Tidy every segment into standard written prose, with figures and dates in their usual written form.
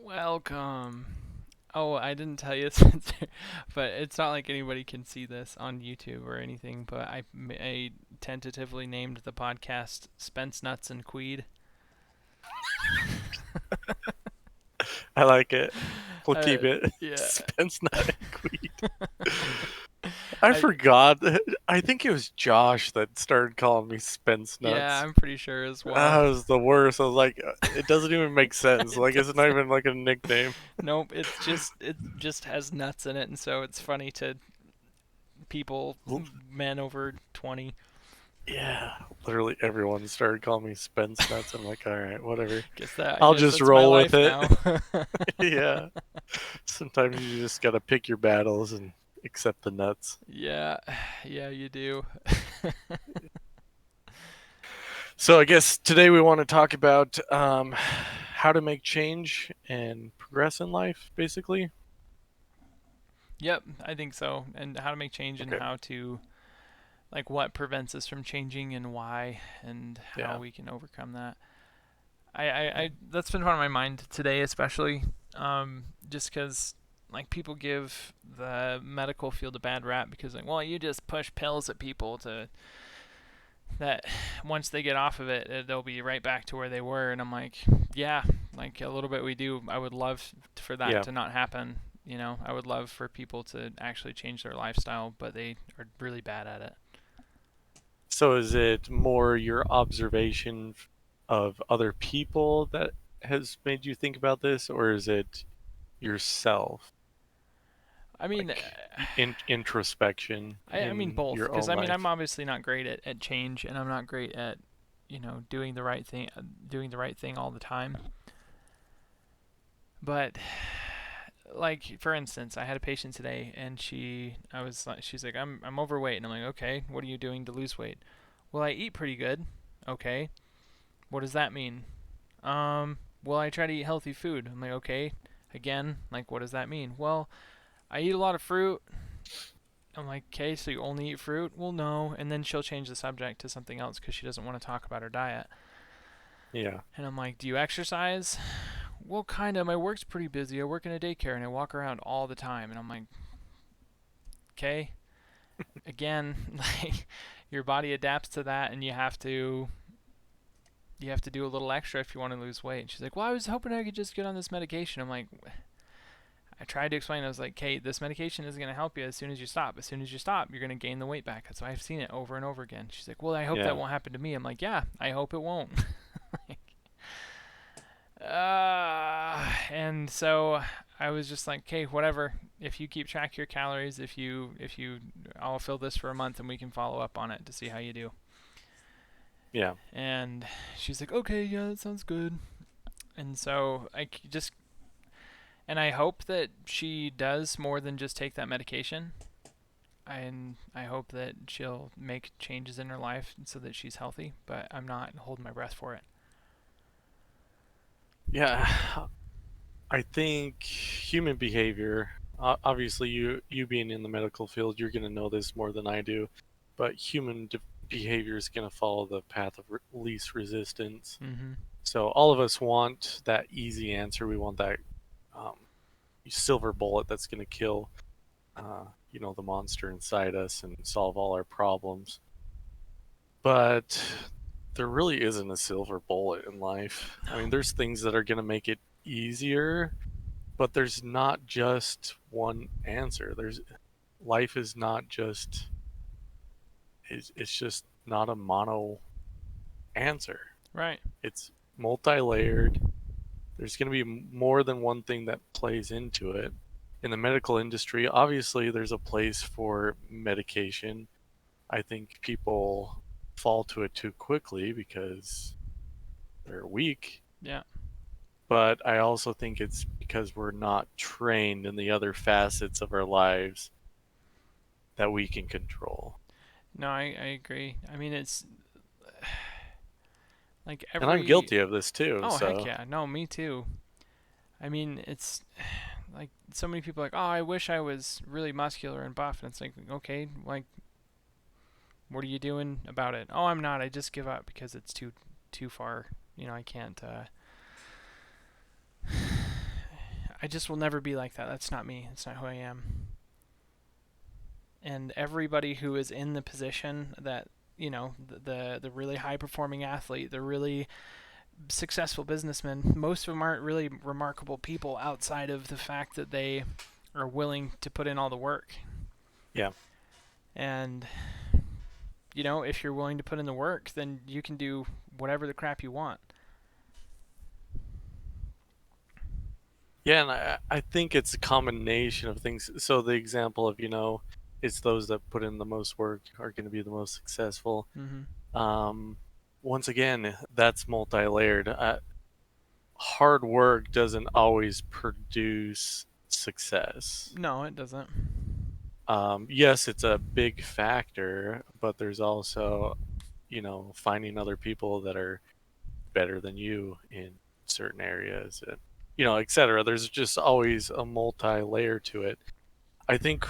Welcome. Oh, I didn't tell you, Spencer, but it's not like anybody can see this on YouTube or anything. But I tentatively named the podcast Spencenuts and Quede. I like it. We'll Uh, keep it. yeah. Spence not Queen. I I forgot. I think it was Josh that started calling me Spence yeah, Nuts. I'm pretty sure as well. That was the worst. I was like, it doesn't even make sense. It Like, it's not doesn't. even like a nickname. Nope. It just has nuts in it, and so it's funny to people, L- men over 20. Yeah, literally everyone started calling me Spence Nuts. I'm like, all right, whatever. I I'll guess just that's my roll with life it. now. Yeah. Sometimes you just gotta pick your battles and accept the nuts. Yeah, yeah, you do. So I guess today we want to talk about how to make change and progress in life, basically. Yep, I think so. And how to make change and Okay. how to, like, what prevents us from changing and why, and how Yeah. we can overcome that. That's been on my mind today, especially, just because, like, people give the medical field a bad rap because, like, well, you just push pills at people to that once they get off of it, they'll be right back to where they were. And I'm like, yeah, like a little bit we do. I would love for that Yeah. to not happen. I would love for people to actually change their lifestyle, but they are really bad at it. So is it more your observation of other people that has made you think about this, or is it yourself, I mean, like introspection I mean in both, your because own I mean I'm life? obviously not great at change, and I'm not great at doing the right thing all the time. But like for instance, I had a patient today, and she's like, I'm overweight, and I'm like, okay, what are you doing to lose weight? Well, I eat pretty good. Okay, what does that mean? Well, I try to eat healthy food. I'm like, okay, again, like, what does that mean? Well, I eat a lot of fruit. I'm like, okay, so you only eat fruit? Well, no. And then she'll change the subject to something else because she doesn't want to talk about her diet. Yeah. And I'm like, do you exercise? Well, kind of. My work's pretty busy. I work in a daycare and I walk around all the time. And I'm like, okay, again, like your body adapts to that, and you have to do a little extra if you want to lose weight. And she's like, well, I was hoping I could just get on this medication. I'm like, I tried to explain. I was like, Kate, this medication is going to help you as soon as you stop. As soon as you stop, you're going to gain the weight back. That's why I've seen it over and over again. She's like, well, I hope that Yeah. won't happen to me. I'm like, yeah, I hope it won't. And so I was just like, okay, whatever. If you keep track of your calories, I'll fill this for a month and we can follow up on it to see how you do. Yeah. And she's like, okay, yeah, that sounds good. And so and I hope that she does more than just take that medication. And I hope that she'll make changes in her life so that she's healthy, but I'm not holding my breath for it. Yeah. I think human behavior, obviously you being in the medical field, you're going to know this more than I do, but behavior is going to follow the path of least resistance. Mm-hmm. So all of us want that easy answer. We want that um, silver bullet that's going to kill, the monster inside us and solve all our problems. But there really isn't a silver bullet in life. I mean, No. there's things that are going to make it easier, but there's not just one answer. There's life is not just it's just not a mono answer. Right. It's multi-layered. There's going to be more than one thing that plays into it. In the medical industry, obviously there's a place for medication. I think people fall to it too quickly because they're weak, Yeah. but I also think it's because we're not trained in the other facets of our lives that we can control. No, I agree. I mean, it's like And I'm every. guilty of this too, Oh, heck so yeah. No, me too. I mean, it's like so many people are like, oh, I wish I was really muscular and buff. And it's like, okay, like, what are you doing about it? Oh, I'm not. I just give up because it's too far. I can't. I just will never be like that. That's not me. That's not who I am. And everybody who is in the position that, the really high performing athlete, the really successful businessman, most of them aren't really remarkable people outside of the fact that they are willing to put in all the work. Yeah. And if you're willing to put in the work, then you can do whatever the crap you want. Yeah, and I think it's a combination of things. So the example of, it's those that put in the most work are going to be the most successful. Mm-hmm. Um, Once again, that's multi-layered. Hard work doesn't always produce success. No, it doesn't. Yes, it's a big factor, but there's also, finding other people that are better than you in certain areas, and, et cetera. There's just always a multi-layer to it. I think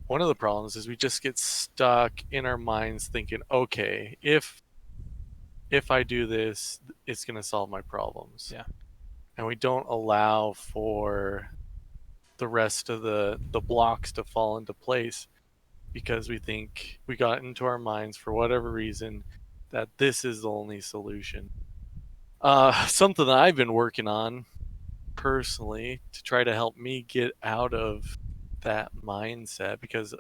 one of the problems is we just get stuck in our minds thinking, okay, if I do this, it's going to solve my problems. Yeah. And we don't allow for the rest of the blocks to fall into place because we think we got into our minds for whatever reason that this is the only solution. Something that I've been working on personally to try to help me get out of that mindset, because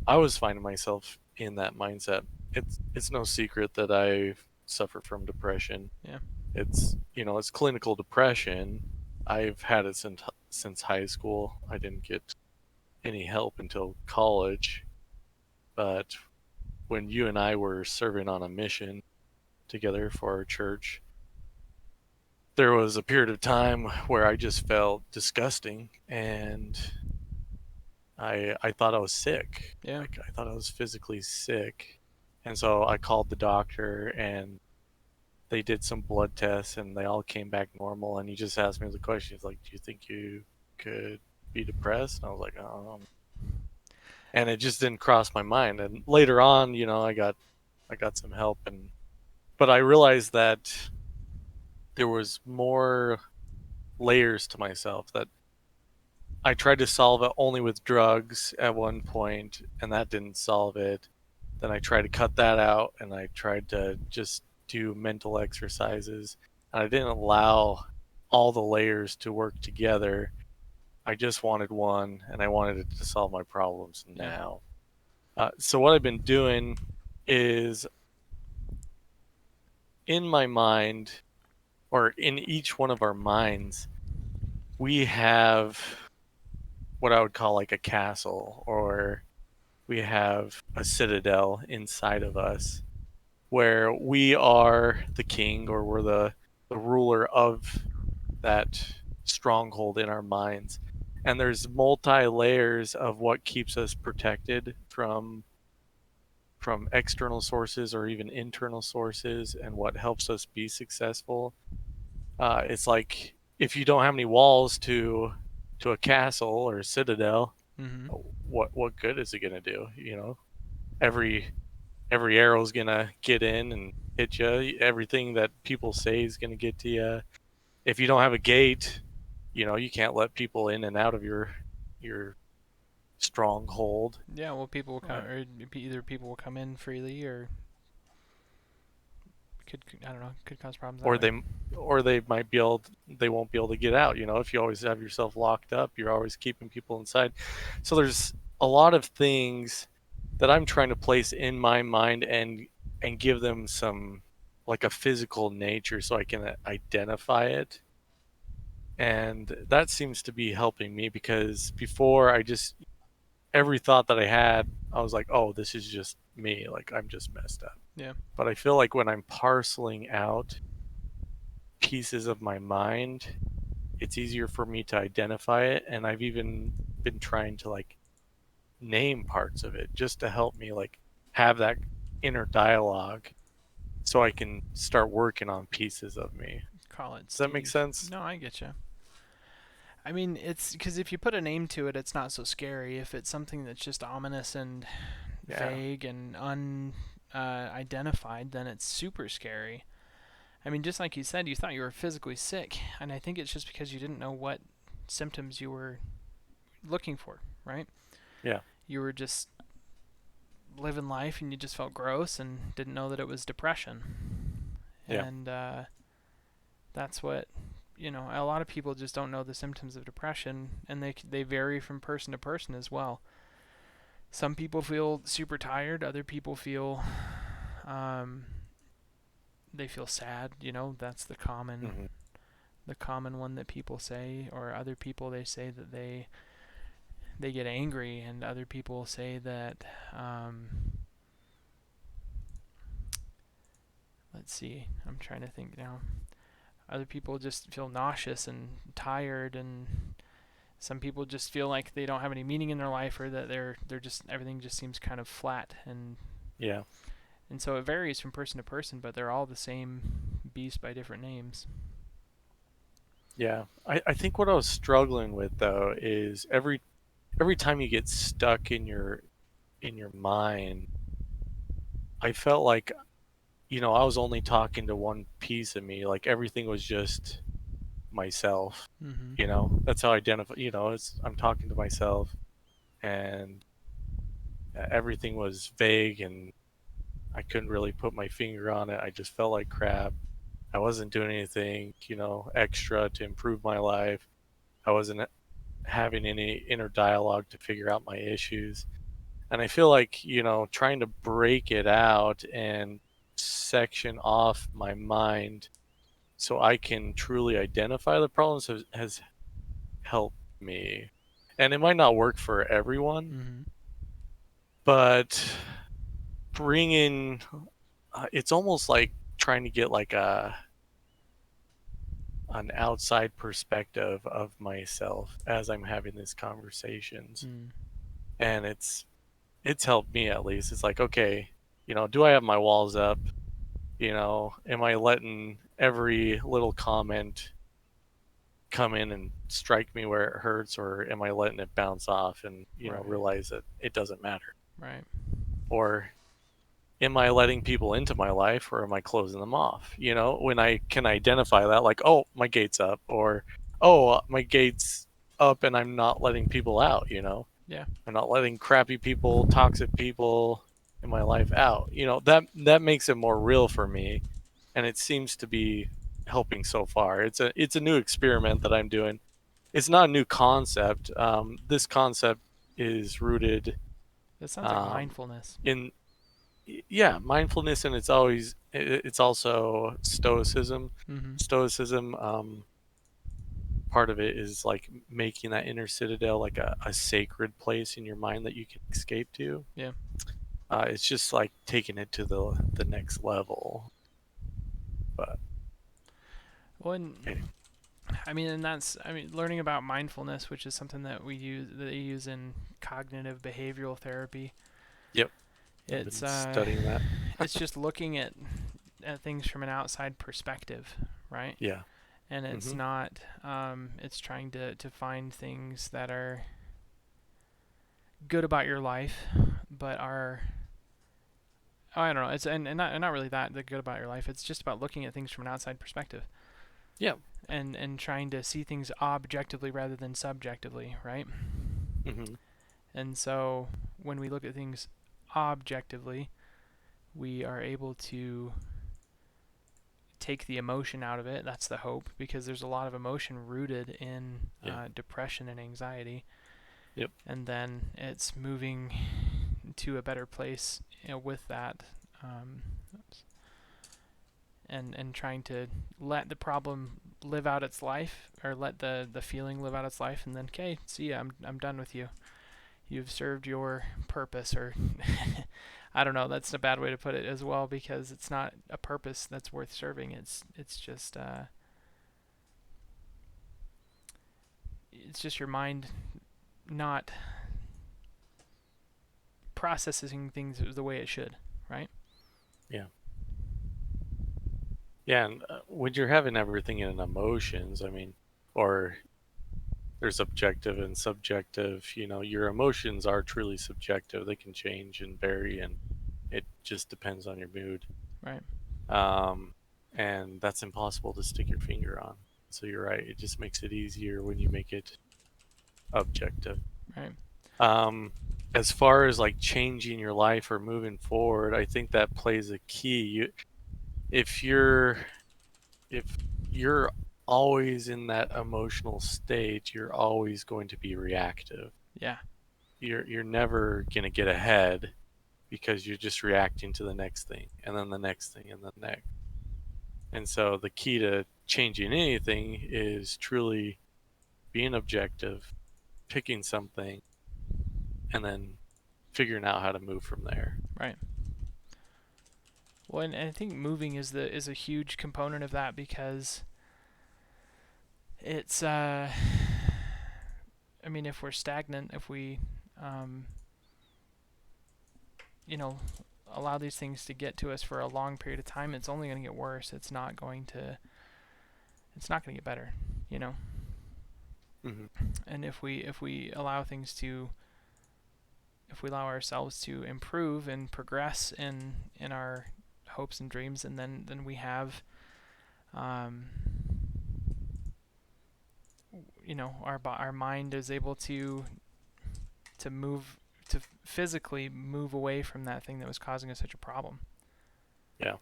I was finding myself in that mindset. It's no secret that I suffer from depression. Yeah. It's clinical depression. I've had it since high school. I didn't get any help until college, but when you and I were serving on a mission together for our church, there was a period of time where I just felt disgusting, and I thought I was sick. Yeah. Like, I thought I was physically sick. And so I called the doctor, and they did some blood tests, and they all came back normal. And he just asked me the question. He's like, "Do you think you could be depressed?" And I was like, and it just didn't cross my mind. And later on, I got some help, but I realized that there was more layers to myself, that I tried to solve it only with drugs at one point, and that didn't solve it. Then I tried to cut that out, and I tried to just do mental exercises, and I didn't allow all the layers to work together. I just wanted one, and I wanted it to solve my problems Yeah. now. So what I've been doing is, in my mind, or in each one of our minds, we have what I would call like a castle, or we have a citadel inside of us where we are the king, or we're the ruler of that stronghold in our minds. And there's multi layers of what keeps us protected from external sources or even internal sources, and what helps us be successful. It's like, if you don't have any walls to a castle or a citadel, Mm-hmm. what good is it going to do? Every arrow is going to get in and hit you. Everything that people say is going to get to you. If you don't have a gate, you can't let people in and out of your stronghold. Yeah. Well, people will come, uh, or either people will come in freely, or I don't know, could cause problems that or way. they might they won't be able to get out. If you always have yourself locked up, you're always keeping people inside. So there's a lot of things that I'm trying to place in my mind, and give them some, like, a physical nature, so I can identify it. And that seems to be helping me, because before, every thought that I had, I was like, oh, this is just me, like, I'm just messed up. Yeah. But I feel like when I'm parceling out pieces of my mind, it's easier for me to identify it. And I've even been trying to, like, name parts of it, just to help me, like, have that inner dialogue, so I can start working on pieces of me. Call it Does that make Steve. sense? No, I get you. I mean, it's because if you put a name to it, it's not so scary. If it's something that's just ominous and Yeah. vague and unidentified, then it's super scary. I mean, just like you said, you thought you were physically sick, and I think it's just because you didn't know what symptoms you were looking for, right? Yeah. You were just living life and you just felt gross and didn't know that it was depression. Yeah. And that's what, a lot of people just don't know the symptoms of depression, and they vary from person to person as well. Some people feel super tired, other people feel um, they feel sad. That's Hmm. the common one that people say. Or other people, they say that they get angry, and other people say that let's see, I'm trying to think now. Other people just feel nauseous and tired, and some people just feel like they don't have any meaning in their life, or that they're just, everything just seems kind of flat. Yeah. And so it varies from person to person, but they're all the same beast by different names. Yeah. I think what I was struggling with though is every time you get stuck in your mind, I felt like, I was only talking to one piece of me. Like everything was just myself. Mm-hmm. That's how I identify. I'm talking to myself, and everything was vague, and I couldn't really put my finger on it. I just felt like crap. I wasn't doing anything, extra to improve my life. I wasn't having any inner dialogue to figure out my issues. And I feel like, trying to break it out and section off my mind so I can truly identify the problems has helped me. And it might not work for everyone, Mm-hmm. but bringing it's almost like trying to get like an outside perspective of myself as I'm having these conversations. Mm. And it's helped me at least. It's like, okay, do I have my walls up? Am I letting every little comment come in and strike me where it hurts, or am I letting it bounce off and, Right. realize that it doesn't matter? Right. Or am I letting people into my life, or am I closing them off? When I can identify that, like, oh, my gate's up, or oh, my gate's up and I'm not letting people out, Yeah. I'm not letting crappy people, toxic people in my life out. That makes it more real for me, and it seems to be helping so far. It's a new experiment that I'm doing. It's not a new concept. This concept is rooted That sounds like um, mindfulness. in yeah, mindfulness, and it's also stoicism. Mm-hmm. Stoicism, part of it is like making that inner citadel like a sacred place in your mind that you can escape to. Yeah. It's just like taking it to the next level. But Well, and anyway, learning about mindfulness, which is something that they use in cognitive behavioral therapy. yep, I've It's been studying that. it's just looking at things from an outside perspective, right? Yeah. And it's Hmm. not it's trying to find things that are good about your life, but are, oh, I don't know. It's and not really that the good about your life. It's just about looking at things from an outside perspective, Yeah. and trying to see things objectively rather than subjectively, right? Hmm. And so when we look at things objectively, we are able to take the emotion out of it. That's the hope, because there's a lot of emotion rooted in Yeah. depression and anxiety, Yep. and then it's moving to a better place, with that, um, and trying to let the problem live out its life, or let the feeling live out its life, and then, okay, see ya, I'm done with you. You've served your purpose, or I don't know. That's a bad way to put it as well, because it's not a purpose that's worth serving. It's just your mind not processing things the way it should, right? Yeah. Yeah. And when you're having everything in emotions, I mean, or there's objective and subjective, your emotions are truly subjective. They can change and vary, and it just depends on your mood. Right. Um, and that's impossible to stick your finger on. So you're right. It just makes it easier when you make it objective. Right. Um, as far as like changing your life or moving forward, I think that plays a key. If you're if you're always in that emotional state, you're always going to be reactive. Yeah. You're never gonna get ahead because you're just reacting to the next thing and then the next thing and the next. And so the key to changing anything is truly being objective, picking something, and then figuring out how to move from there. Right. Well, and I think moving is a huge component of that because it's I mean, if we're stagnant, if we um, you know, allow these things to get to us for a long period of time, it's only going to get worse. It's not going to get better, you know. Mm-hmm. And if we allow things to if we allow ourselves to improve and progress in our hopes and dreams, and then we have um, our mind is able to move to physically move away from that thing that was causing us such a problem. Yeah,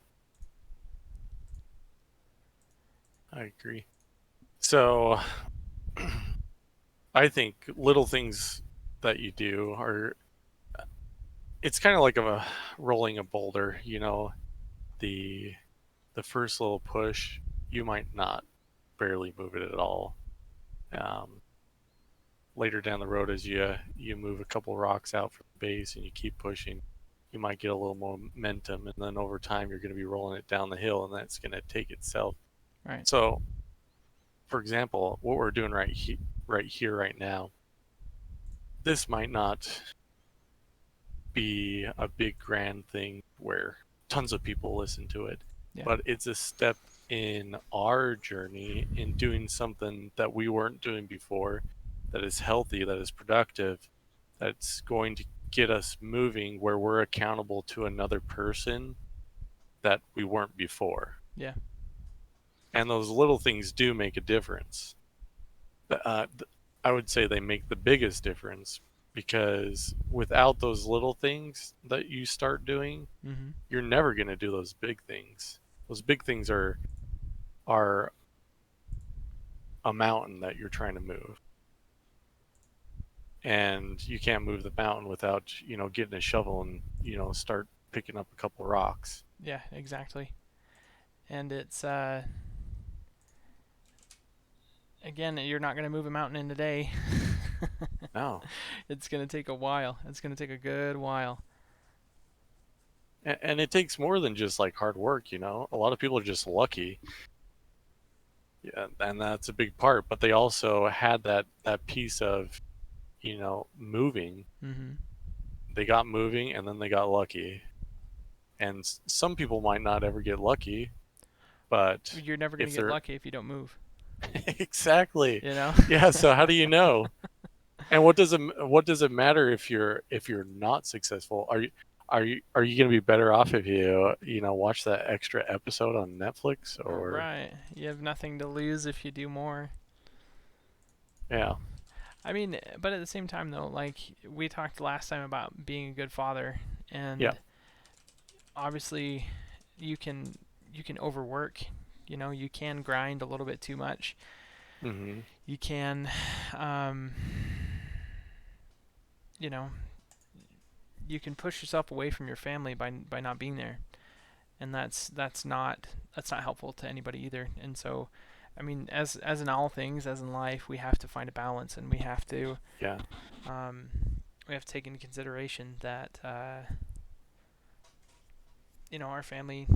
I agree. So I think little things that you do are, it's kind of like a rolling a boulder, the the first little push, you might not barely move it at all. Um, Later down the road, as you move a couple rocks out from the base and you keep pushing, you might get a little momentum, and then over time you're going to be rolling it down the hill, and that's going to take itself. Right. So, for example, what we're doing right here, right now, this might not be a big grand thing where tons of people listen to it, Yeah. but it's a step in our journey in doing something that we weren't doing before, that is healthy, that is productive, that's going to get us moving where we're accountable to another person that we weren't before. Yeah. And those little things do make a difference. Uh, I would say they make the biggest difference, because without those little things that you start doing, Mm-hmm. you're never going to do those big things. Those big things are a mountain that you're trying to move, and you can't move the mountain without getting a shovel and start picking up a couple rocks. Yeah. Exactly. And it's again, you're not going to move a mountain in a day. No, It's going to take a while. It's going to take a good while. and it takes more than just like hard work. A lot of people are just lucky. Yeah, and that's a big part. But they also had that piece of moving. Mm-hmm. They got moving, and then they got lucky. And some people might not ever get lucky, but You're never going to if get they're lucky if you don't move. exactly, You know. yeah. So how do you know? And what does it matter if you're not successful? Are you going to be better off if you watch that extra episode on Netflix? Or Right. You have nothing to lose if you do more. yeah, I mean, but at the same time, though, like we talked last time about being a good father, yeah, and obviously, you can you can overwork. You know, you can grind a little bit too much. hmm, You can, um, you know, you can push yourself away from your family by not being there, and that's not helpful to anybody either. And so, I mean, as in all things, as in life, we have to find a balance, and yeah, um, we have to take into consideration that our family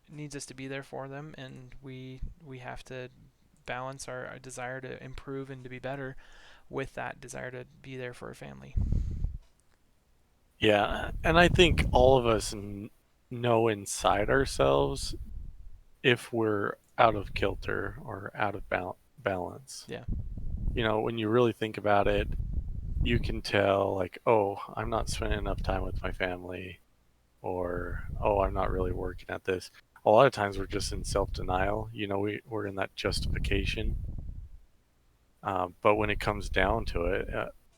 needs us to be there for them, and we have to balance our desire to improve and to be better with that desire to be there for our family. yeah. And I think all of us know inside ourselves if we're out of kilter or out of balance. Yeah. When you really think about it, you can tell, like, oh, I'm not spending enough time with my family, or oh, I'm not really working at this. a lot of times we're just in self-denial. We're in that justification. But when it comes down to it,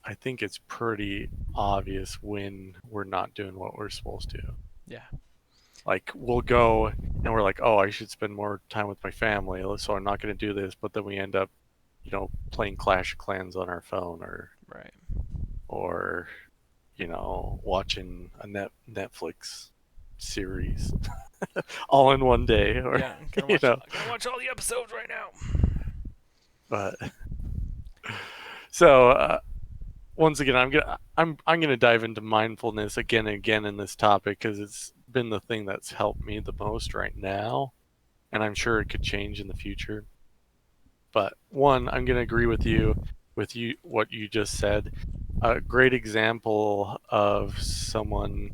I think it's pretty obvious when we're not doing what we're supposed to. Yeah. Like we'll go and we're like, oh, I should spend more time with my family, so I'm not going to do this. But then we end up, playing Clash of Clans on our phone, Right. or watching a Netflix series all in one day, or Yeah. Gonna you watch. know. Gonna watch all the episodes right now. But so once again, I'm gonna dive into mindfulness again and again in this topic because it's been the thing that's helped me the most right now, and I'm sure it could change in the future. But one, I'm gonna agree with you what you just said. A great example of someone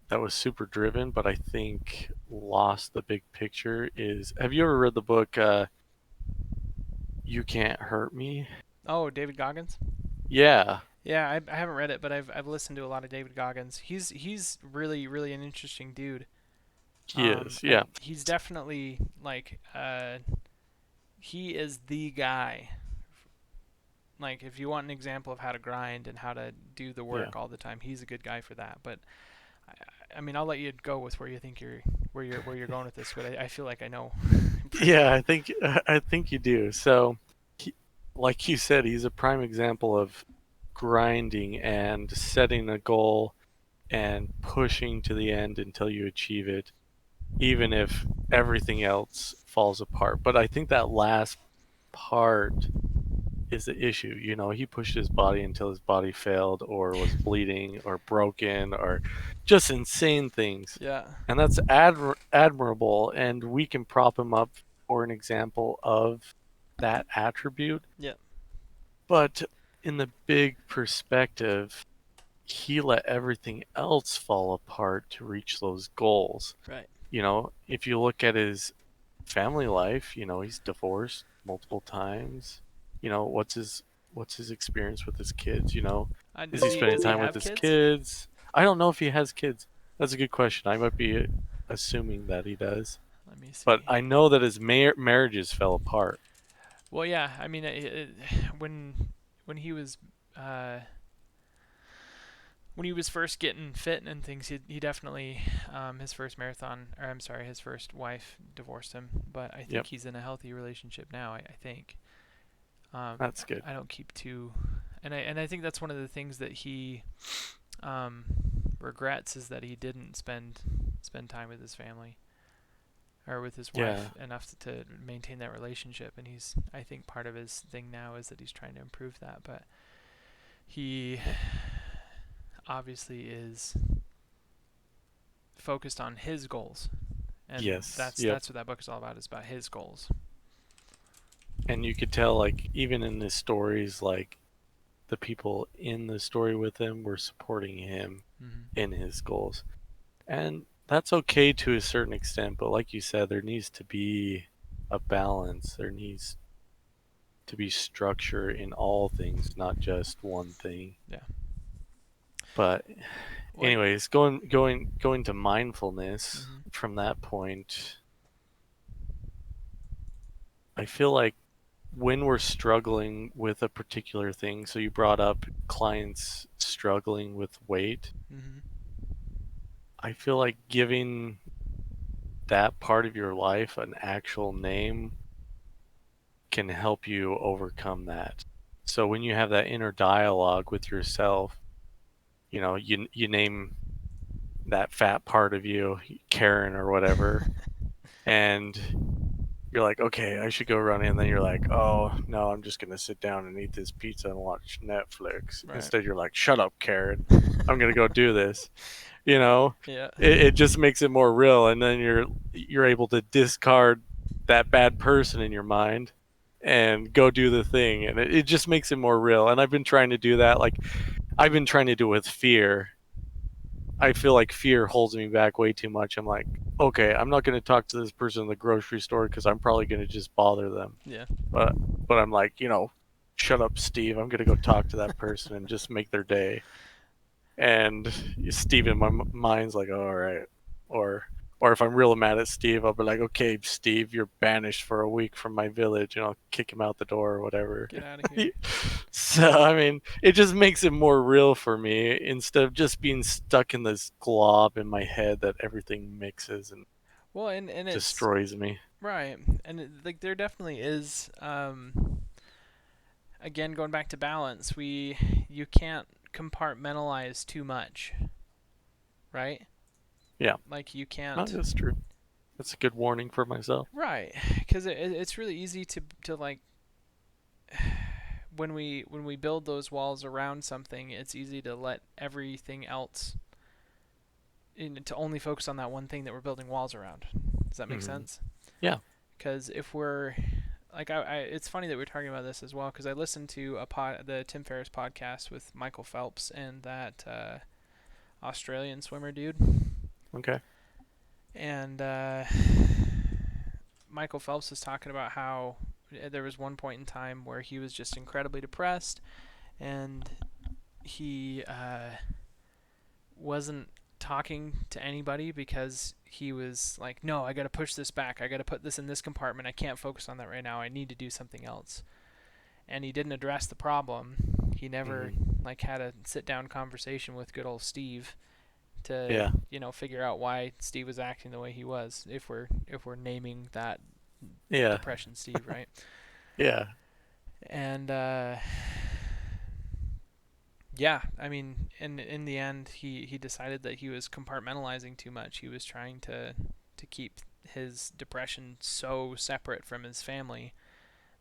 that was super driven, but I think lost the big picture is, have you ever read the book You Can't Hurt Me? Oh, David Goggins. Yeah, Yeah, I haven't read it, but I've listened to a lot of David Goggins. He's really an interesting dude. he is. Yeah, He's definitely like he is the guy. Like if you want an example of how to grind and how to do the yeah. work all the time, he's a good guy for that. But I mean, I'll let you go with where you think you're going with this. But I feel like I know pretty Yeah, well. I think you do. So, he, like you said, he's a prime example of grinding and setting a goal and pushing to the end until you achieve it, even if everything else falls apart. But I think that last part is the issue. He pushed his body until his body failed or was bleeding or broken or just insane things. Yeah. And that's admirable. And we can prop him up for an example of that attribute. Yeah. But in the big perspective, he let everything else fall apart to reach those goals. Right. If you look at his family life, he's divorced multiple times. What's his experience with his kids? Is he spending Does he time with have his kids? kids? I don't know if he has kids. That's a good question. I might be assuming that he does, Let me but see. I know that his marriages fell apart. Well, yeah. I mean, when he was uh, when he was first getting fit and things, he definitely his first marathon, or I'm sorry, his first wife divorced him. But I think Yep, he's in a healthy relationship now. I think. that's good. I don't keep too, and I think that's one of the things that he um, regrets is that he didn't spend time with his family or with his Yeah, wife enough to maintain that relationship. And I think part of his thing now is that he's trying to improve that, but he obviously is focused on his goals, and yes, that's yep. that's what that book is all about. Is about his goals. And you could tell, like, even in his stories, like, the people in the story with him were supporting him Hmm. in his goals. And that's okay to a certain extent, but like you said, there needs to be a balance. There needs to be structure in all things, not just one thing. Yeah. But Well. anyways, going to mindfulness Hmm. from that point, I feel like when we're struggling with a particular thing, so you brought up clients struggling with weight, Hmm. I feel like giving that part of your life an actual name can help you overcome that. So when you have that inner dialogue with yourself, you name that fat part of you, Karen or whatever, and you're like, okay, I should go running, and then you're like, oh no, I'm just gonna sit down and eat this pizza and watch Netflix. Right. Instead, you're like, shut up, Karen, I'm gonna go do this. You know, Yeah. it just makes it more real, and then you're able to discard that bad person in your mind and go do the thing, and it just makes it more real. And I've been trying to do that. Like, I've been trying to do it with fear. I feel like fear holds me back way too much. I'm like, okay, I'm not going to talk to this person in the grocery store because I'm probably going to just bother them. Yeah. But I'm like, shut up, Steve. I'm going to go talk to that person and just make their day. And Steve in my mind's like, oh, all right, or Or if I'm real mad at Steve, I'll be like, okay, Steve, you're banished for a week from my village, and I'll kick him out the door or whatever. Get out of here. So, I mean, it just makes it more real for me instead of just being stuck in this glob in my head that everything mixes and Well, and it's destroys me. right, and like there definitely is. Again, going back to balance, you can't compartmentalize too much, right? Yeah, Like you no, can't. that's true. That's a good warning for myself. Right, because it's really easy to like when we build those walls around something, it's easy to let everything else to only focus on that one thing that we're building walls around. Does that make Hmm. sense? Yeah. Because if we're like it's funny that we're talking about this as well because I listened to the Tim Ferriss podcast with Michael Phelps and that Australian swimmer dude, Okay. and Michael Phelps was talking about how there was one point in time where he was just incredibly depressed and he wasn't talking to anybody because he was like, no, I got to push this back. I got to put this in this compartment. I can't focus on that right now. I need to do something else. And he didn't address the problem. He never Hmm. like had a sit down conversation with good old Steve to Yeah. figure out why Steve was acting the way he was. If we're naming that Yeah. depression Steve, right? Yeah. And yeah, I mean, in the end, he decided that he was compartmentalizing too much. He was trying to keep his depression so separate from his family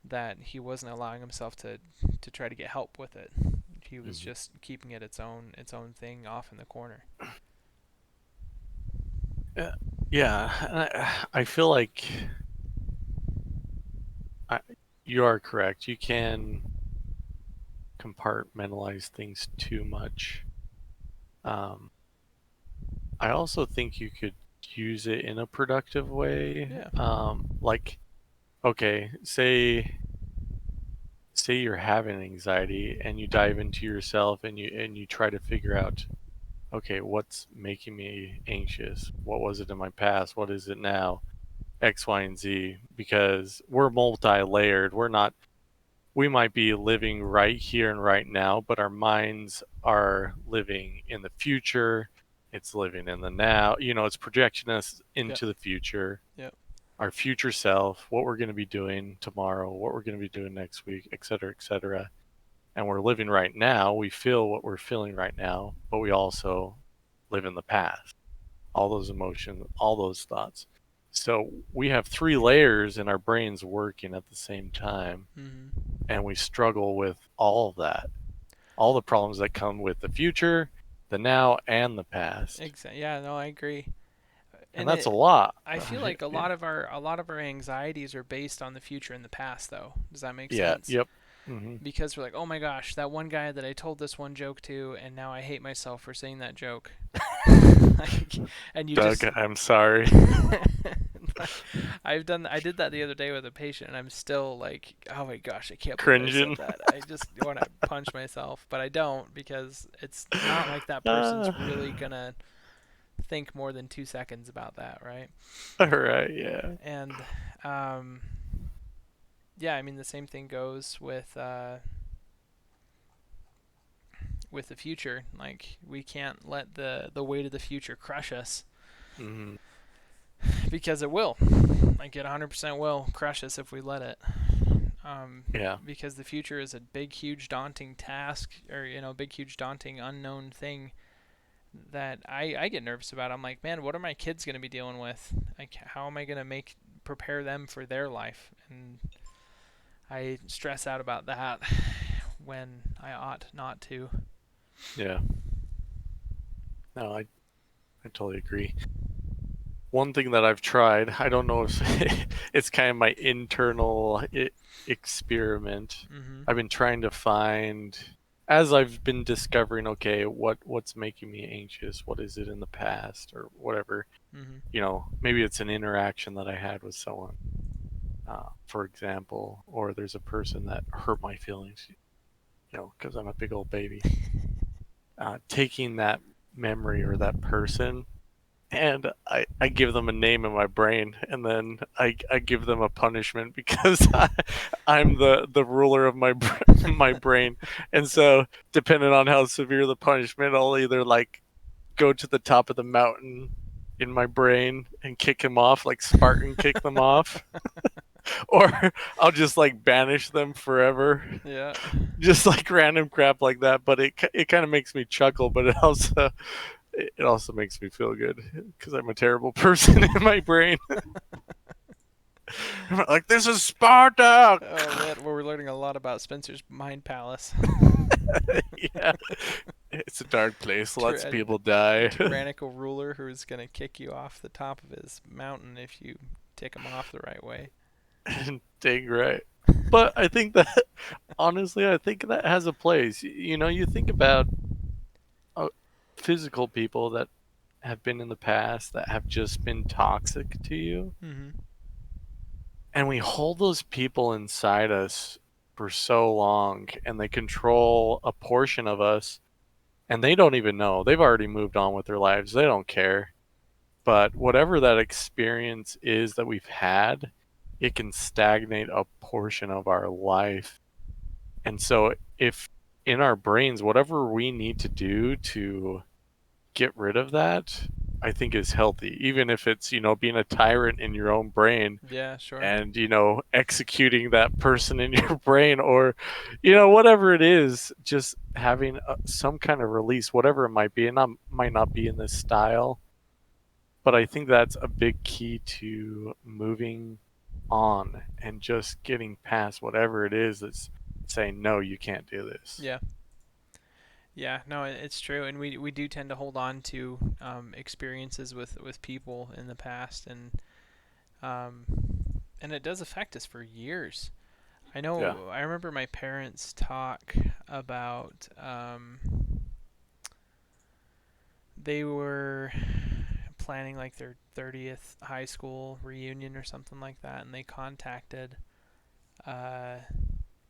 that he wasn't allowing himself to try to get help with it. He was Hmm. just keeping it its own thing off in the corner. Yeah. Yeah. And I feel like I, you are correct. You can compartmentalize things too much. Um, I also think you could use it in a productive way. Yeah. Like, okay, say you're having anxiety and you dive into yourself and you try to figure out, okay, what's making me anxious? What was it in my past? What is it now? X, Y, and Z. Because we're multi-layered. We might be living right here and right now, but our minds are living in the future. It's living in the now. It's projecting us Yep. into the future, Yep. our future self, what we're going to be doing tomorrow, what we're going to be doing next week, et cetera, et cetera. And we're living right now. We feel what we're feeling right now, but we also live in the past, all those emotions, all those thoughts. So we have three layers in our brains working at the same time, Mhm. and we struggle with all of that, all the problems that come with the future, the now, and the past. Exactly. Yeah. No, I agree. And And that's a lot. I feel like Yeah. a lot of our anxieties are based on the future and the past, though. Does that make Yeah. sense? Yep. Hmm. Because we're like, oh my gosh, that one guy that I told this one joke to, and now I hate myself for saying that joke. Like, and you Doug, just I'm sorry. I did that the other day with a patient and I'm still like, oh my gosh, I can't believe I said Cringing. that. I just want to punch myself, but I don't because it's not like that uh, person's really gonna think more than 2 seconds about that, right? all right. Yeah. And um, yeah, I mean the same thing goes with the future. Like we can't let the weight of the future crush us Hmm. because it will. Like it 100% will crush us if we let it. Yeah. Because the future is a big, huge, daunting task, or big, huge, daunting, unknown thing that I get nervous about. I'm like, man, what are my kids gonna be dealing with? Like, how am I gonna prepare them for their life? And I stress out about that when I ought not to. Yeah. No, I totally agree. One thing that I've tried, I don't know if it's kind of my internal experiment. Mhm. I've been trying to find, as I've been discovering, okay, what's making me anxious? What is it in the past or whatever? Mhm. Maybe it's an interaction that I had with someone, for example, or there's a person that hurt my feelings, because I'm a big old baby. Taking that memory or that person and I give them a name in my brain, and then I give them a punishment because I'm the ruler of my brain, and so depending on how severe the punishment, I'll either like go to the top of the mountain in my brain and kick him off like Spartan kick them off, or I'll just like banish them forever, Yeah. just like random crap like that. But it kind of makes me chuckle, but it also makes me feel good because I'm a terrible person in my brain. I'm like, this is Sparta. Oh man, well, we're learning a lot about Spencer's mind palace. Yeah, it's a dark place. Lots of Tyr- people a die. tyrannical ruler who's gonna kick you off the top of his mountain if you tick him off the right way. Dang right. But I think that honestly, I think that has a place. You know, you think about uh, physical people that have been in the past that have just been toxic to you, Mm-hmm. and we hold those people inside us for so long, and they control a portion of us, and they don't even know. They've already moved on with their lives. They don't care. But whatever that experience is that we've had, it can stagnate a portion of our life. And so, if in our brains, whatever we need to do to get rid of that, I think is healthy. Even if it's, being a tyrant in your own brain Yeah, sure. and, executing that person in your brain, or, whatever it is, just having some kind of release, whatever it might be. And that might not be in this style, but I think that's a big key to moving on and just getting past whatever it is that's saying, no, you can't do this. Yeah. Yeah, no, it's true, and we do tend to hold on to experiences with people in the past, um, and it does affect us for years. I Yeah. know. I remember my parents talk about they were planning like their 30th high school reunion or something like that, and they contacted uh,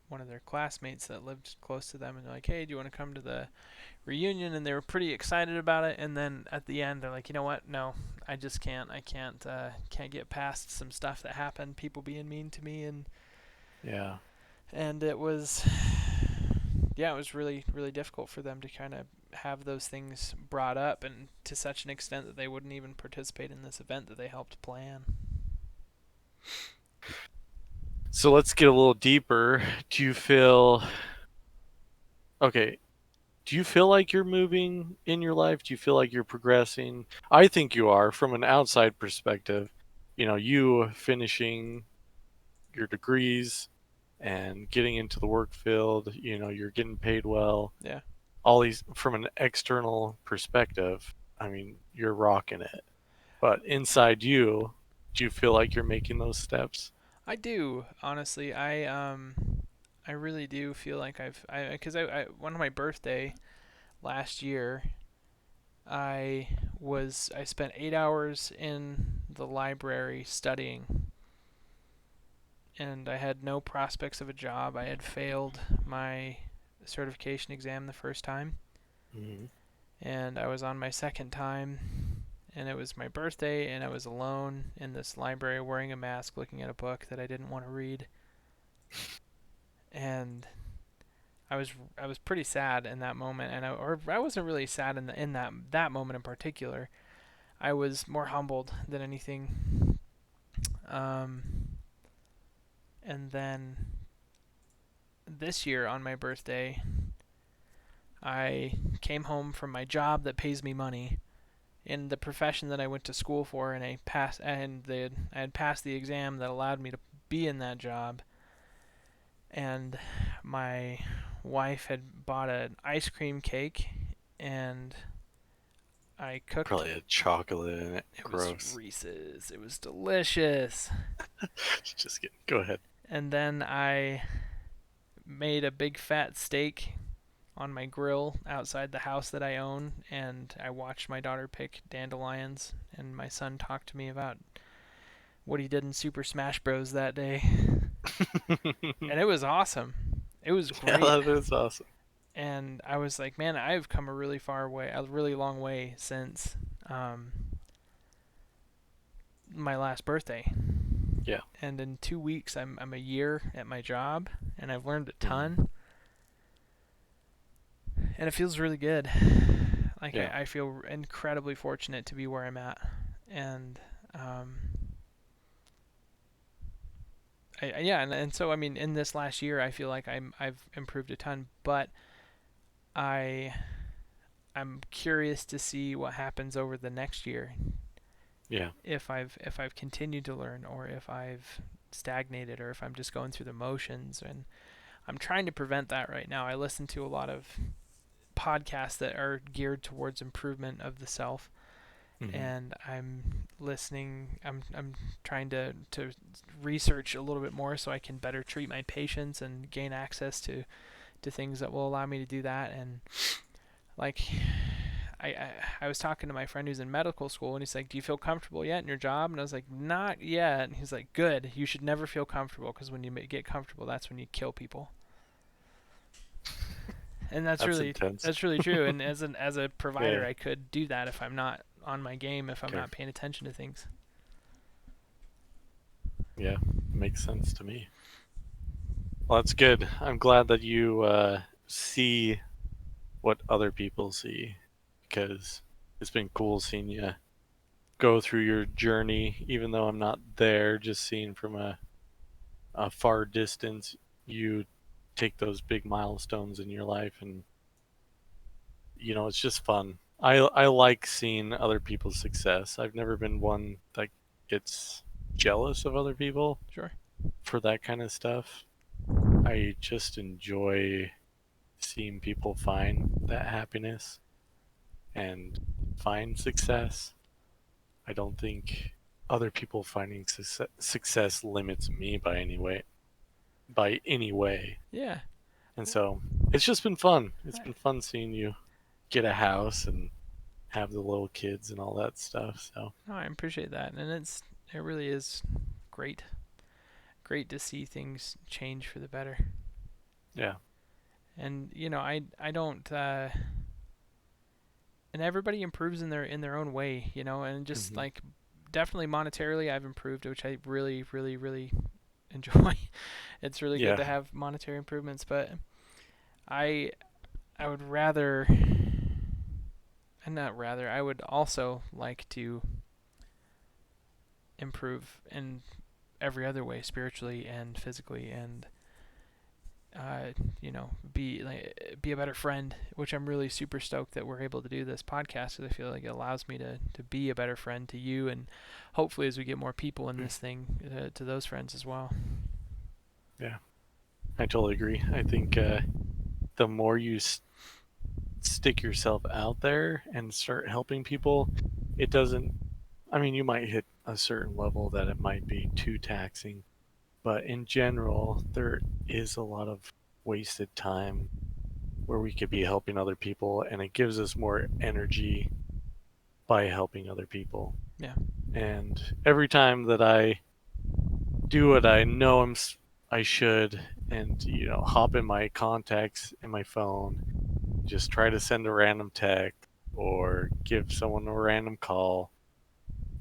one of their classmates that lived close to them, and they're like, "Hey, do you want to come to the reunion?" And they were pretty excited about it. And then at the end, they're like, "You know what? No, I just can't. I can't get past some stuff that happened. People being mean to me, Yeah. and it was, yeah, it was really really difficult for them to kind of have those things brought up, and to such an extent that they wouldn't even participate in this event that they helped plan." So let's get a little deeper. Do you feel okay? Do you feel like you're moving in your life? Do you feel like you're progressing? I think you are from an outside perspective. You finishing your degrees and getting into the work field, you're getting paid well. Yeah, All these from an external perspective, I mean, you're rocking it. But inside you, do you feel like you're making those steps? I do honestly. I really do feel like because I one of my birthday last year, I spent 8 hours in the library studying, and I had no prospects of a job. I had failed my certification exam the first time, Mm-hmm. and I was on my second time, and it was my birthday, and I was alone in this library wearing a mask, looking at a book that I didn't want to read, and I was pretty sad in that moment, or I wasn't really sad in that moment in particular. I was more humbled than anything. Um, and then this year on my birthday, I came home from my job that pays me money in the profession that I went to school for, and I had passed the exam that allowed me to be in that job. And my wife had bought an ice cream cake, and I cooked. Probably a chocolate in it. It was Gross. Reese's. It was delicious. Just kidding. Go ahead. And then I made a big fat steak on my grill outside the house that I own, and I watched my daughter pick dandelions, and my son talked to me about what he did in Super Smash Bros. That day. And it was awesome. It was Yeah, great. that is awesome. And I was like, man, I've come a really far way, a really long way since. my last birthday, Yeah. and in 2 weeks I'm a year at my job, and I've learned a Hmm. ton, and it feels really good. Like Yeah. I feel incredibly fortunate to be where I'm at, and um, yeah, and so I mean, in this last year, I feel like I've improved a ton, but I I'm curious to see what happens over the next year, Yeah. if I've continued to learn, or if I've stagnated, or if I'm just going through the motions. And I'm trying to prevent that right now. I listen to a lot of podcasts that are geared towards improvement of the self, Hmm. and I'm trying to research a little bit more so I can better treat my patients and gain access to things that will allow me to do that. And like I was talking to my friend who's in medical school, and he's like, "Do you feel comfortable yet in your job?" And I was like, "Not yet." And he's like, "Good. You should never feel comfortable, because when you get comfortable, that's when you kill people." And That's intense. that's really true. And as a provider, Yeah. I could do that if I'm not on my game, if I'm not Careful. paying attention to things. Yeah. Makes sense to me. Well, that's good. I'm glad that you see what other people see, because it's been cool seeing you go through your journey, even though I'm not there, just seeing from a far distance, you take those big milestones in your life, and it's just fun. I like seeing other people's success. I've never been one that gets jealous of other people Sure. for that kind of stuff. I just enjoy seeing people find that happiness and find success. I don't think other people finding success limits me by any way. Yeah. And so it's just been fun. It's I, been fun seeing you get a house and have the little kids and all that stuff. So no, I appreciate that, and it really is great, great to see things change for the better. yeah. And I don't. And everybody improves in their own way, and just Hmm. like definitely monetarily, I've improved, which I really, really, really enjoy. It's really good Yeah. to have monetary improvements, but I I would rather, and not rather, I would also like to improve in every other way, spiritually and physically, and be a better friend, which I'm really super stoked that we're able to do this podcast, because I feel like it allows me to be a better friend to you, and hopefully as we get more people in this thing, to those friends as well. Yeah. I totally agree. I think the more you stick yourself out there and start helping people, it doesn't, I mean, you might hit a certain level that it might be too taxing, but in general, there is a lot of wasted time where we could be helping other people, and it gives us more energy by helping other people. Yeah, And every time that I do what I know I should, and hop in my contacts in my phone, just try to send a random text or give someone a random call,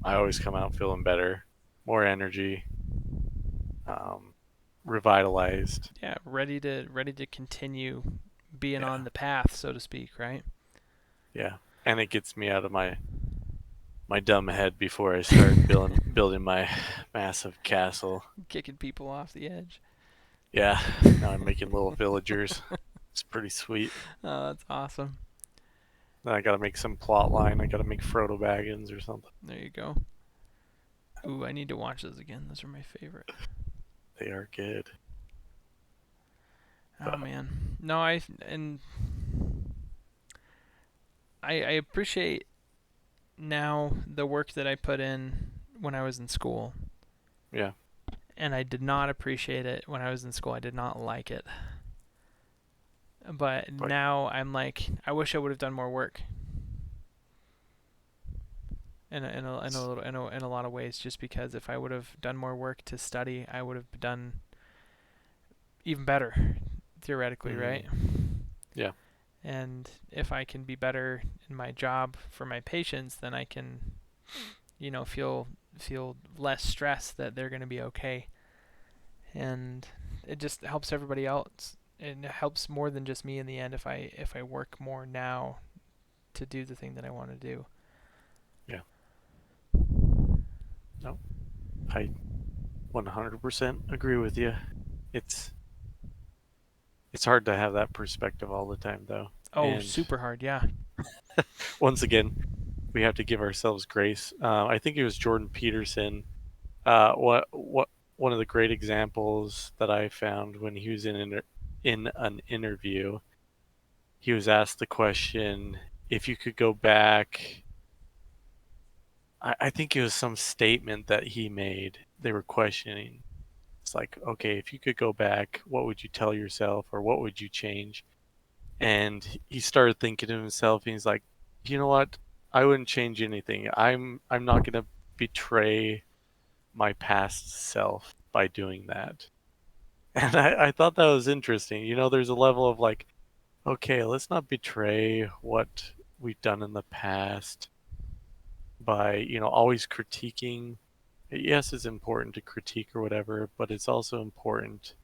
I always come out feeling better, more energy, um, revitalized. yeah, ready to continue being on Yeah. the path, so to speak, right? Yeah. And it gets me out of my dumb head before I start building my massive castle. Kicking people off the edge. Yeah. Now I'm making little villagers. It's pretty sweet. Oh, that's awesome. Then I gotta make some plot line. I gotta make Frodo Baggins or something. There you go. Ooh, I need to watch those again. Those are my favorite. They are good. Oh But man, no, I appreciate now the work that I put in when I was in school, yeah. and I did not appreciate it when I was in school. I did not like it, but Right. now I'm like, I wish I would have done more work. In a lot of ways, just because if I would have done more work to study, I would have done even better, theoretically, Mm-hmm. right? Yeah. And if I can be better in my job for my patients, then I can, feel feel less stressed that they're going to be okay, and it just helps everybody else. It helps more than just me in the end if I work more now to do the thing that I want to do. Yeah. No, I 100% agree with you. It's it's hard to have that perspective all the time though. Oh, And super hard, yeah. once again, we have to give ourselves grace. I think it was Jordan Peterson. What one of the great examples that I found when he was in an interview, he was asked the question, if you could go back. I think it was some statement that he made. They were questioning. It's like, okay, if you could go back, what would you tell yourself, or what would you change? And he started thinking to himself, and he's like, you know what? I wouldn't change anything. I'm not gonna betray my past self by doing that. And I thought that was interesting. There's a level of like, okay, let's not betray what we've done in the past by, always critiquing. Yes, it's important to critique or whatever, but it's also important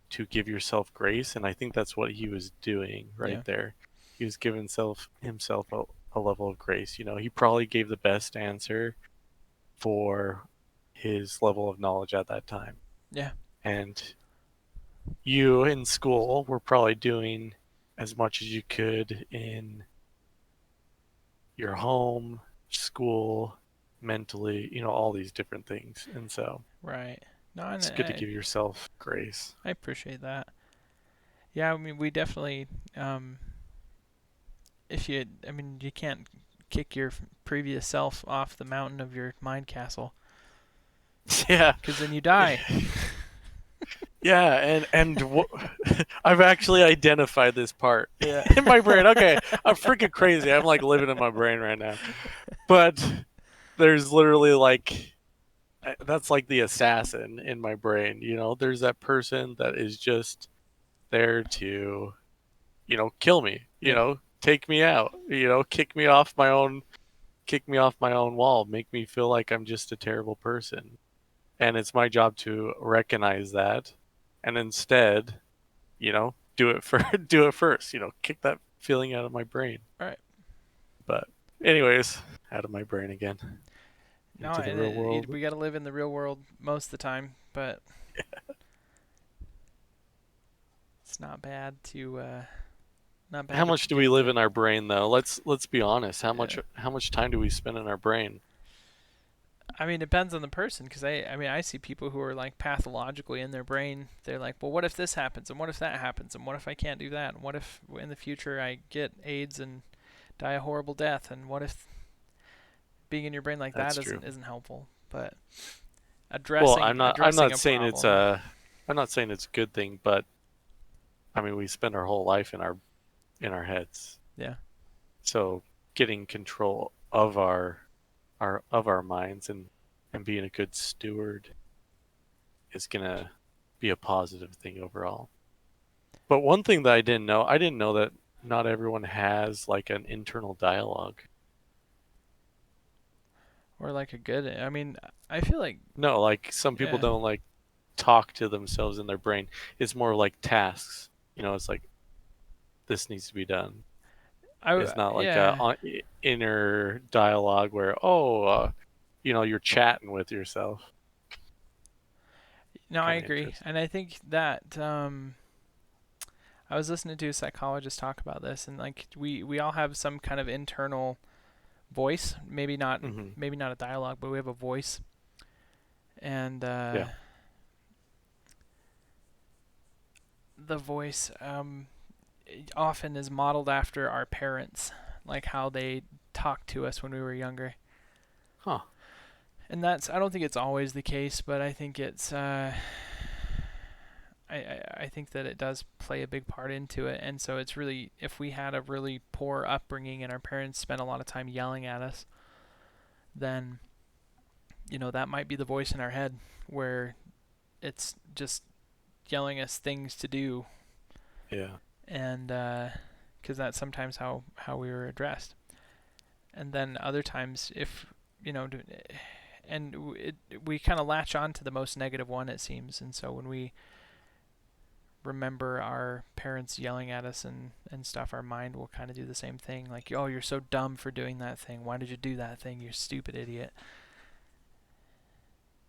to give yourself grace. And I think that's what he was doing right Yeah. there. He was giving himself a level of grace. He probably gave the best answer for his level of knowledge at that time. Yeah. And you in school were probably doing as much as you could in your home, school, mentally, all these different things. And so Right. No, and it's good to give yourself grace. I appreciate that. Yeah, I mean, we definitely, um, I mean, you can't kick your previous self off the mountain of your mind castle, Yeah. because then you die. Yeah, I've actually identified this part Yeah. in my brain. Okay, I'm freaking crazy. I'm like living in my brain right now. But there's literally like that's like the assassin in my brain. There's that person that is just there to, kill me. Yep. Take me out. Kick me off my own wall. Make me feel like I'm just a terrible person. And it's my job to recognize that, and instead, do it for do it first. Kick that feeling out of my brain. All right. But anyways, out of my brain again, No, into the and real world. we got to live in the real world most of the time, but it's not How bad to much do get we into live it. in our brain though? Let's be honest. How Yeah. much how much time do we spend in our brain? I mean, it depends on the person, because I mean, I see people who are like pathologically in their brain. They're like, well, what if this happens, and what if that happens, and what if I can't do that, and what if in the future I get AIDS and die a horrible death, and what if being in your brain like that That's true. isn't helpful. But Well, addressing I'm addressing not a saying it's problem. a I'm not saying it's a good thing, but I mean we spend our whole life in our heads. Yeah. So getting control of our minds and being a good steward is gonna be a positive thing overall. But one thing that I didn't know that not everyone has like an internal dialogue. Or like a good. I mean, I feel like No, like some people yeah. don't like talk to themselves in their brain. It's more like tasks. It's like this needs to be done. It's not like a Yeah. inner dialogue where you're chatting with yourself. No, I Kind of agree, interesting. and I think that I was listening to a psychologist talk about this, and like we all have some kind of internal voice. Hmm. Maybe not a dialogue, but we have a voice, and Yeah. the voice often is modeled after our parents, like how they talked to us when we were younger. Huh. And I don't think it's always the case, but I think it's I think that it does play a big part into it. And so it's really, if we had a really poor upbringing and our parents spent a lot of time yelling at us, then that might be the voice in our head where it's just yelling us things to do, Yeah. and because that's sometimes how we were addressed. And then other times, if you know, we kind of latch on to the most negative one, it seems. And so when we remember our parents yelling at us and stuff, our mind will kind of do the same thing. Like, oh, you're so dumb for doing that thing. Why did you do that thing? You stupid idiot.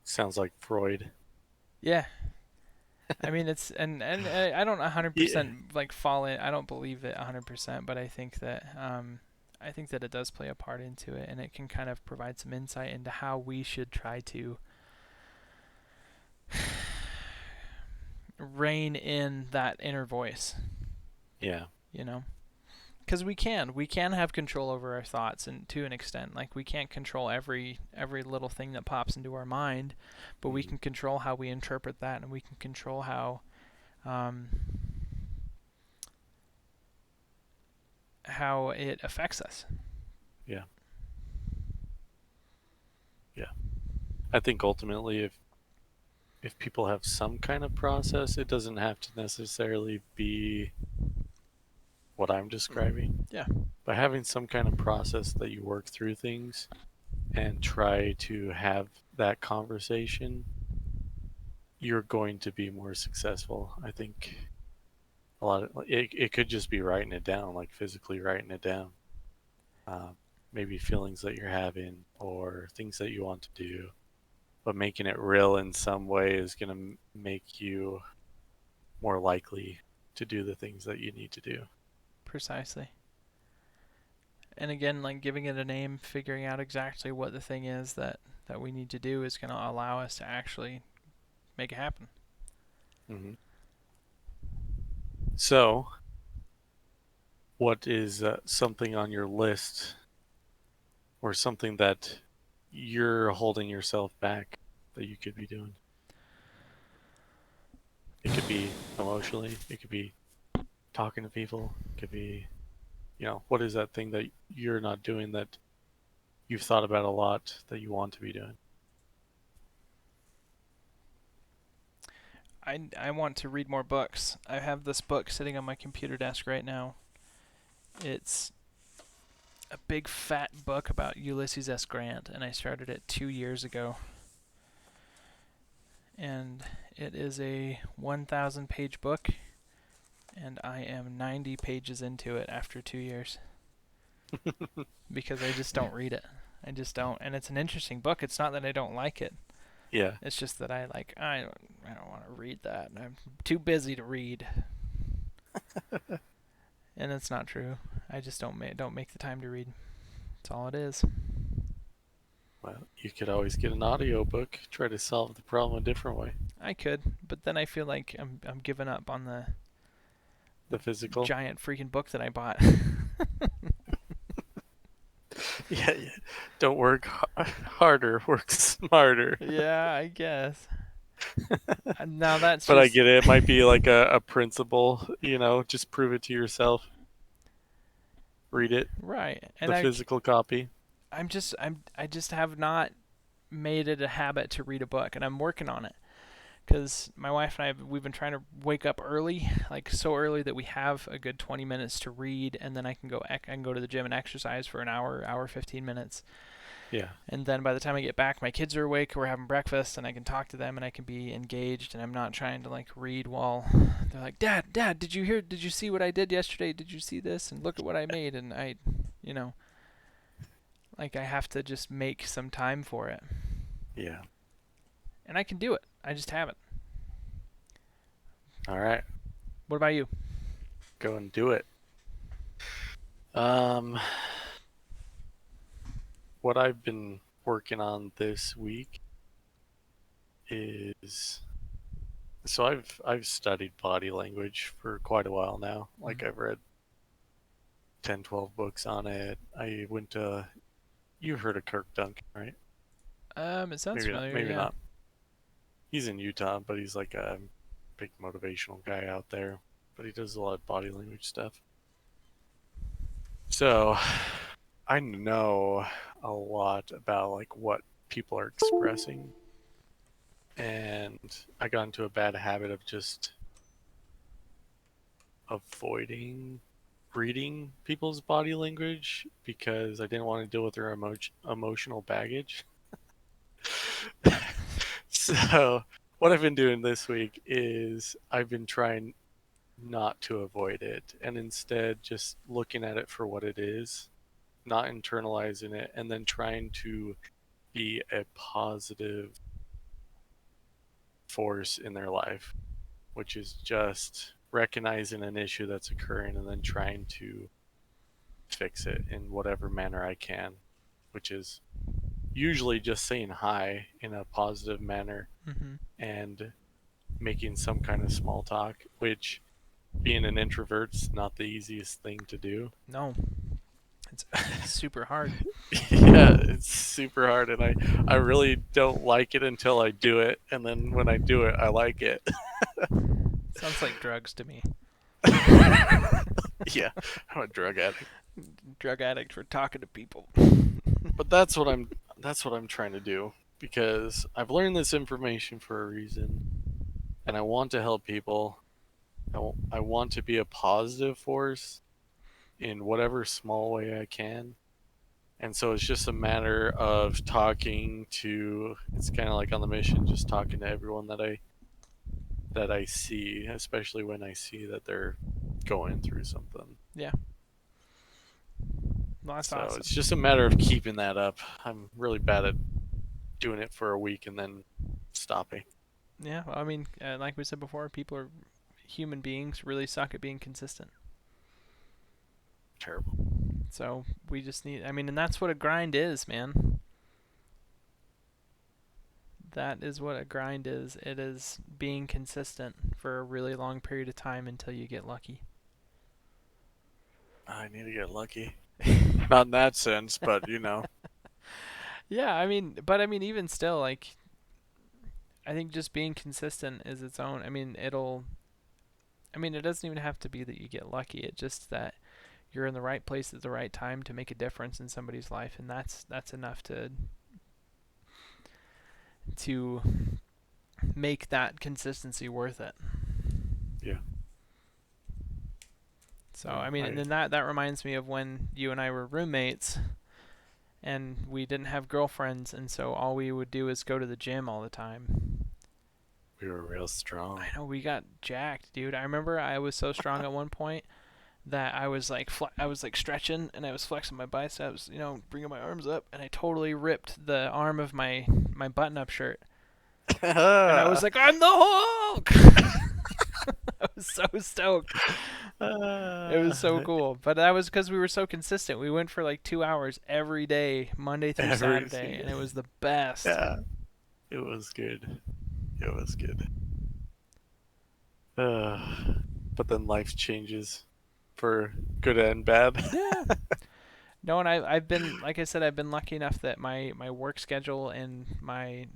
Sounds like Freud. Yeah. I mean, it's and I don't Yeah. 100% like fall in. I don't believe it 100%, but I think that it does play a part into it, and it can kind of provide some insight into how we should try to rein in that inner voice. Yeah. You know, because we can have control over our thoughts, and to an extent, like we can't control every little thing that pops into our mind, but we Mhm. can control how we interpret that, and we can control um, how it affects us. Yeah. Yeah. I think ultimately, if people have some kind of process, it doesn't have to necessarily be what I'm describing. Yeah, But having some kind of process that you work through things and try to have that conversation, you're going to be more successful. I think a lot of it could just be writing it down, like physically writing it down. Um, Maybe feelings that you're having or things that you want to do, but making it real in some way is going to make you more likely to do the things that you need to do. precisely. And again, like giving it a name, figuring out exactly what the thing is that we need to do is going to allow us to actually make it happen. Hmm. So, what is something on your list or something that you're holding yourself back that you could be doing? It could be emotionally, it could be talking to people, it could be, what is that thing that you're not doing that you've thought about a lot that you want to be doing? I want to read more books. I have this book sitting on my computer desk right now. It's a big fat book about Ulysses S. Grant, and I started it 2 years ago. And it is a 1,000 page book, and I am 90 pages into it after 2 years because I just don't read it. I just don't. And it's an interesting book. It's not that I don't like it. Yeah, It's just that I don't want to read that. I'm too busy to read. And it's not true. I just don't make the time to read. That's all it is. well, you could always get an audiobook, try to solve the problem a different way. I could, but then I feel like I'm giving up on the The physical. giant freaking book that I bought. Yeah, yeah. Don't work harder, work smarter. Yeah, I guess. Now that's But I just get it. It might be like a principle, just prove it to yourself. Read it, right. And the physical copy. I just have not made it a habit to read a book, and I'm working on it. Because my wife and we've been trying to wake up early, like so early that we have a good 20 minutes to read, and then I can go to the gym and exercise for an hour 15 minutes. Yeah. And then by the time I get back, my kids are awake, we're having breakfast, and I can talk to them, and I can be engaged, and I'm not trying to like read while they're like, Dad, did you see what I did yesterday? Did you see this? And look at what I made. And you know, like I have to just make some time for it, Yeah. and I can do it. I just haven't. All right. What about you? Go and do it. Um, what I've been working on this week is so I've studied body language for quite a while now. Like Mm. I've read 10, 12 books on it. I went to You've heard of Kirk Duncan, right? It sounds Maybe not. familiar. Maybe Yeah. not. He's in Utah, but he's like a big motivational guy out there. But he does a lot of body language stuff. So I know a lot about like what people are expressing, and I got into a bad habit of just avoiding reading people's body language because I didn't want to deal with their emotional baggage. So, what I've been doing this week is I've been trying not to avoid it and instead just looking at it for what it is, not internalizing it, and then trying to be a positive force in their life, which is just recognizing an issue that's occurring and then trying to fix it in whatever manner I can, which is usually just saying hi in a positive manner Mm-hmm. and making some kind of small talk, which being an introvert's not the easiest thing to do. No, it's super hard. Yeah, it's super hard and I really don't like it until I do it, and then when I do it I like it. Sounds like drugs to me. Yeah, I'm a drug addict. Drug addict for talking to people. But that's what I'm trying to do because I've learned this information for a reason and I want to help people. I want to be a positive force in whatever small way I can. And so it's just a matter of talking to, it's kind of like on the mission, just talking to everyone that I see, especially when I see that they're going through something. Yeah, well, that's So it's awesome. just a matter of keeping that up. I'm really bad at doing it for a week and then stopping. Yeah, well, I mean, like we said before, people are human beings really suck at being consistent. Terrible. So we just need, I mean, and that's what a grind is, man. That is what a grind is. It is being consistent for a really long period of time until you get lucky. I need to get lucky. Not in that sense, but you know. Yeah, I mean, but I mean, even still, like, I think just being consistent is its own. I mean, I mean, it doesn't even have to be that you get lucky. It's just that you're in the right place at the right time to make a difference in somebody's life, and that's enough to make that consistency worth it. Yeah. So No, I mean, and I then that reminds me of when you and I were roommates, and we didn't have girlfriends, and so all we would do is go to the gym all the time. we were real strong. I know we got jacked, dude. I remember I was so strong at one point that I was like I was like stretching and I was flexing my biceps, bringing my arms up, and I totally ripped the arm of my button-up shirt, and I was like, "I'm the Hulk!" I was so stoked. It was so cool. But that was because we were so consistent. We went for like 2 hours every day, Monday through Saturday, and Everything. it was the best. Yeah, it was good. It was good. Uh, but then life changes for good and bad. Yeah. No, and I've been, like I said, I've been lucky enough that my work schedule and my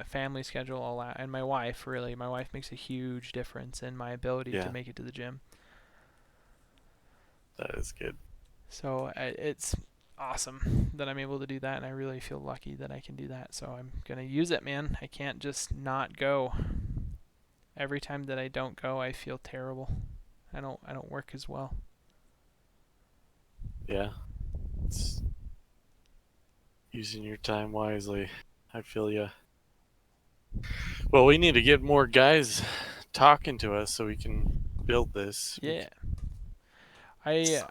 family schedule allow, and my wife, really, my wife makes a huge difference in my ability to Yeah, make it to the gym. that is good. So it's awesome that I'm able to do that, and I really feel lucky that I can do that. So I'm gonna use it, man. I can't just not go. Every time that I don't go, I feel terrible. I don't work as well. Yeah, it's using your time wisely. I feel you. Well, we need to get more guys talking to us so we can build this. We Yeah. I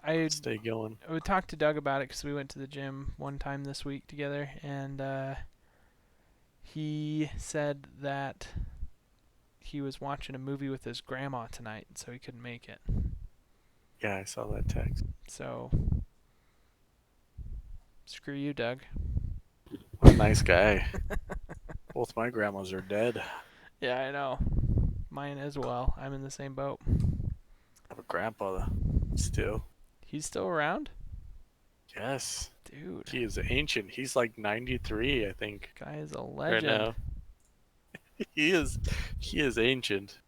I stay going. I would talk to Doug about it because we went to the gym one time this week together, and he said that he was watching a movie with his grandma tonight, so he couldn't make it. Yeah, I saw that text. So screw you, Doug. What a nice guy. Both my grandmas are dead. Yeah, I know. Mine as well. I'm in the same boat. I have a grandpa still. He's still around? Yes. Dude, He is ancient. He's like 93, I think, guy is a right legend. now. He is he is ancient.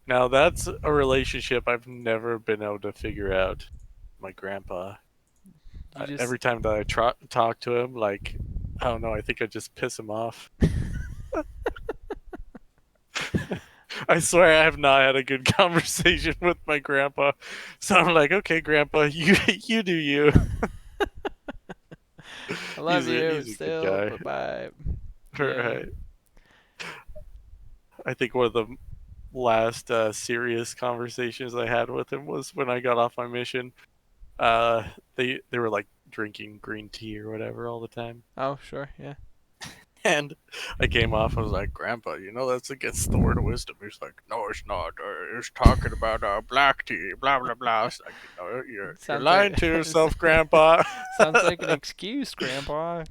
Now that's a relationship I've never been able to figure out. My grandpa. You just Every time that I talk to him, like, I don't know, I think I just piss him off. I swear I have not had a good conversation with my grandpa. So I'm like, okay, grandpa, you do you. I love you He's a good still, guy. bye bye. All Yeah. right. I think one of the last serious conversations I had with him was when I got off my mission. Uh, they were like drinking green tea or whatever all the time, Oh, sure, yeah. and I came off. I was like, "Grandpa, you know that's against the word of wisdom." He's like, "No, it's not. It's talking about black tea, blah blah blah." It's like, you're Sounds like lying to yourself, Grandpa. sounds like an excuse, Grandpa.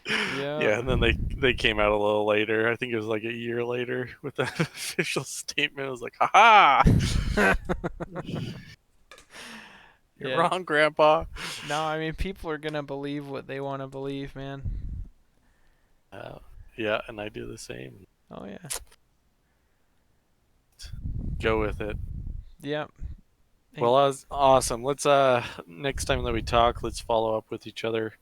Yeah. Yeah, and then they came out a little later. I think it was like a year later with that official statement. I was like, "Ha you're Yeah. wrong, Grandpa." No, I mean people are gonna believe what they want to believe, man. Uh, yeah, and I do the same. Oh yeah. Go with it. Yep. Well, And that was awesome. Let's next time that we talk, let's follow up with each other.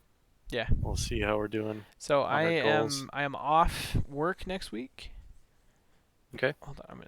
yeah. We'll see how we're doing So on our goals. I am off work next week. Okay. Hold on, I'm gonna